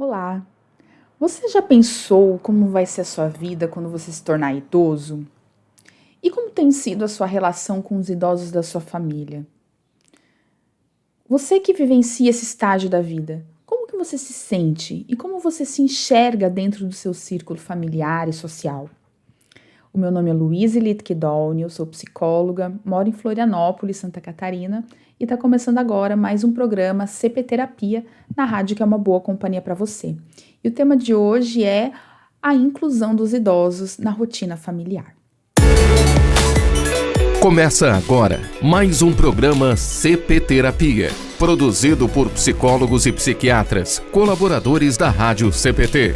Olá, você já pensou como vai ser a sua vida quando você se tornar idoso? E como tem sido a sua relação com os idosos da sua família? Você que vivencia esse estágio da vida, como que você se sente e como você se enxerga dentro do seu círculo familiar e social? O meu nome é Luísa Littke-Dolny, eu sou psicóloga, moro em Florianópolis, Santa Catarina, e está começando agora mais um programa CP Terapia na rádio, que é uma boa companhia para você. E o tema de hoje é a inclusão dos idosos na rotina familiar. Começa agora mais um programa CP Terapia, produzido por psicólogos e psiquiatras, colaboradores da Rádio CPT.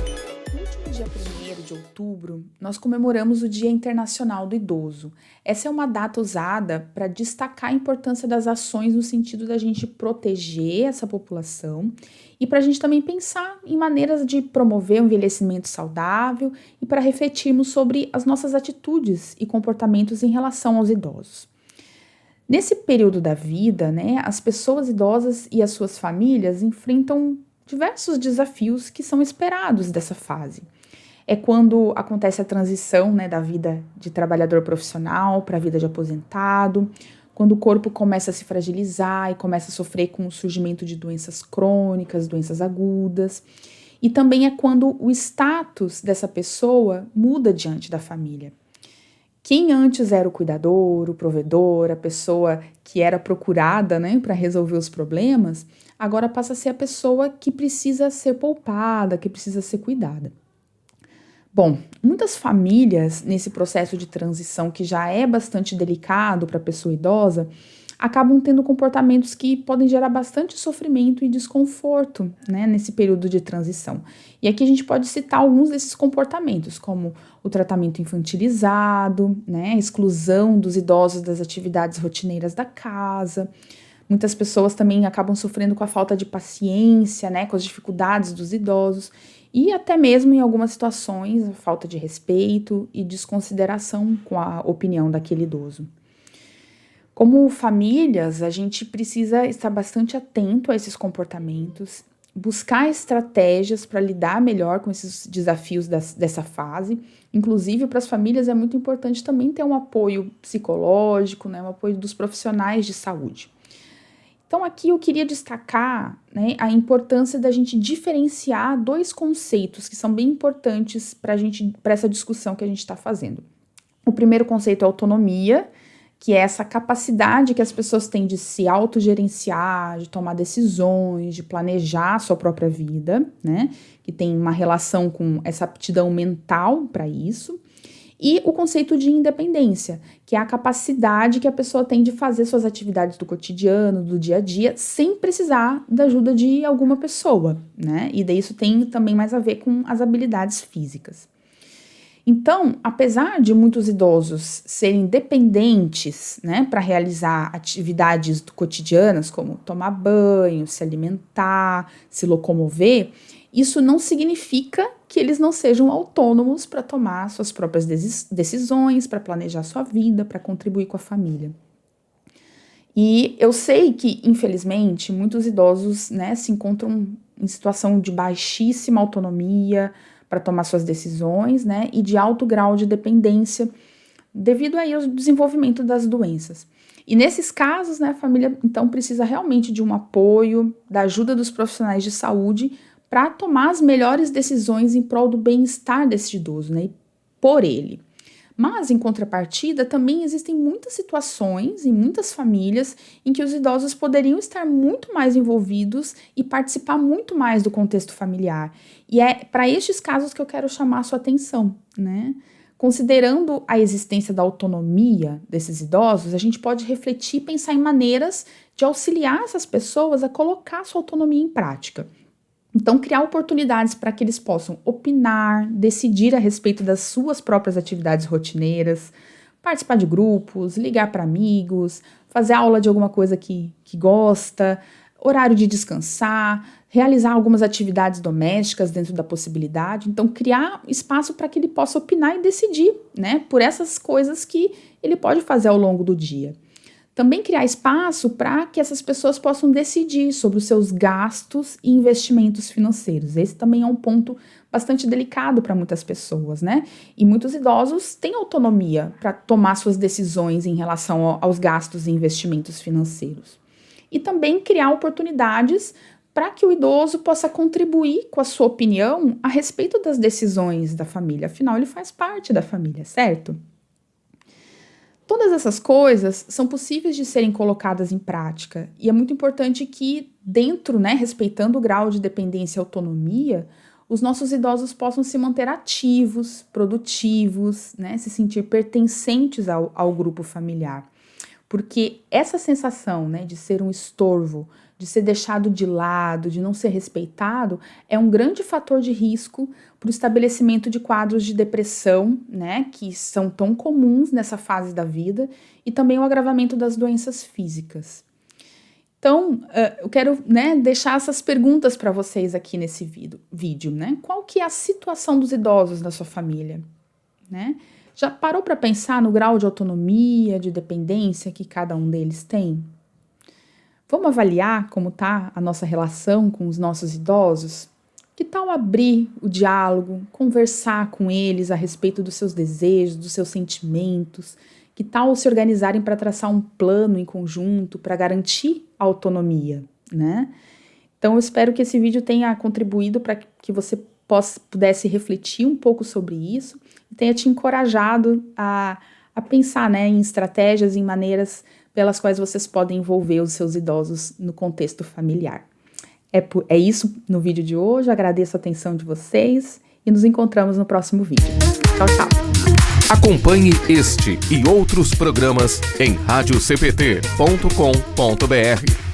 No último dia 1º de outubro, nós comemoramos o Dia Internacional do Idoso. Essa é uma data usada para destacar a importância das ações no sentido da gente proteger essa população e para a gente também pensar em maneiras de promover um envelhecimento saudável e para refletirmos sobre as nossas atitudes e comportamentos em relação aos idosos. Nesse período da vida, né, as pessoas idosas e as suas famílias enfrentam diversos desafios que são esperados dessa fase. É quando acontece a transição, né, da vida de trabalhador profissional para a vida de aposentado, quando o corpo começa a se fragilizar e começa a sofrer com o surgimento de doenças crônicas, doenças agudas. E também é quando o status dessa pessoa muda diante da família. Quem antes era o cuidador, o provedor, a pessoa que era procurada, né, para resolver os problemas, agora passa a ser a pessoa que precisa ser poupada, que precisa ser cuidada. Bom, muitas famílias, nesse processo de transição que já é bastante delicado para a pessoa idosa, acabam tendo comportamentos que podem gerar bastante sofrimento e desconforto, né, nesse período de transição. E aqui a gente pode citar alguns desses comportamentos, como o tratamento infantilizado, né, a exclusão dos idosos das atividades rotineiras da casa. Muitas pessoas também acabam sofrendo com a falta de paciência, né, com as dificuldades dos idosos e até mesmo em algumas situações a falta de respeito e desconsideração com a opinião daquele idoso. Como famílias, a gente precisa estar bastante atento a esses comportamentos, buscar estratégias para lidar melhor com esses desafios dessa fase. Inclusive, para as famílias é muito importante também ter um apoio psicológico, né, um apoio dos profissionais de saúde. Então, aqui eu queria destacar, né, a importância da gente diferenciar dois conceitos que são bem importantes para essa discussão que a gente está fazendo. O primeiro conceito é autonomia, que é essa capacidade que as pessoas têm de se autogerenciar, de tomar decisões, de planejar a sua própria vida, né? Que tem uma relação com essa aptidão mental para isso. E o conceito de independência, que é a capacidade que a pessoa tem de fazer suas atividades do cotidiano, do dia a dia, sem precisar da ajuda de alguma pessoa, né? E daí isso tem também mais a ver com as habilidades físicas. Então, apesar de muitos idosos serem dependentes, né, para realizar atividades cotidianas, como tomar banho, se alimentar, se locomover, isso não significa que eles não sejam autônomos para tomar suas próprias decisões, para planejar sua vida, para contribuir com a família. E eu sei que, infelizmente, muitos idosos, né, se encontram em situação de baixíssima autonomia para tomar suas decisões, né, e de alto grau de dependência devido aí ao desenvolvimento das doenças. E nesses casos, né, a família então precisa realmente de um apoio, da ajuda dos profissionais de saúde para tomar as melhores decisões em prol do bem-estar desse idoso, né, e por ele. Mas, em contrapartida, também existem muitas situações, em muitas famílias, em que os idosos poderiam estar muito mais envolvidos e participar muito mais do contexto familiar. E é para estes casos que eu quero chamar a sua atenção, né? Considerando a existência da autonomia desses idosos, a gente pode refletir e pensar em maneiras de auxiliar essas pessoas a colocar sua autonomia em prática. Então, criar oportunidades para que eles possam opinar, decidir a respeito das suas próprias atividades rotineiras, participar de grupos, ligar para amigos, fazer aula de alguma coisa que gosta, horário de descansar, realizar algumas atividades domésticas dentro da possibilidade. Então, criar espaço para que ele possa opinar e decidir, né, por essas coisas que ele pode fazer ao longo do dia. Também criar espaço para que essas pessoas possam decidir sobre os seus gastos e investimentos financeiros. Esse também é um ponto bastante delicado para muitas pessoas, né? E muitos idosos têm autonomia para tomar suas decisões em relação aos gastos e investimentos financeiros. E também criar oportunidades para que o idoso possa contribuir com a sua opinião a respeito das decisões da família. Afinal, ele faz parte da família, certo? Todas essas coisas são possíveis de serem colocadas em prática e é muito importante que dentro, né, respeitando o grau de dependência e autonomia, os nossos idosos possam se manter ativos, produtivos, né, se sentir pertencentes ao grupo familiar. Porque essa sensação, né, de ser um estorvo, de ser deixado de lado, de não ser respeitado, é um grande fator de risco para o estabelecimento de quadros de depressão, né, que são tão comuns nessa fase da vida, e também o agravamento das doenças físicas. Então, eu quero, né, deixar essas perguntas para vocês aqui nesse vídeo, né? Qual que é a situação dos idosos da sua família, né? Já parou para pensar no grau de autonomia, de dependência que cada um deles tem? Vamos avaliar como está a nossa relação com os nossos idosos? Que tal abrir o diálogo, conversar com eles a respeito dos seus desejos, dos seus sentimentos? Que tal se organizarem para traçar um plano em conjunto para garantir a autonomia, né? Então, eu espero que esse vídeo tenha contribuído para que você pudesse refletir um pouco sobre isso e tenha te encorajado a pensar, né, em estratégias, em maneiras pelas quais vocês podem envolver os seus idosos no contexto familiar. É isso no vídeo de hoje, agradeço a atenção de vocês e nos encontramos no próximo vídeo. Tchau, tchau! Acompanhe este e outros programas em radiocpt.com.br.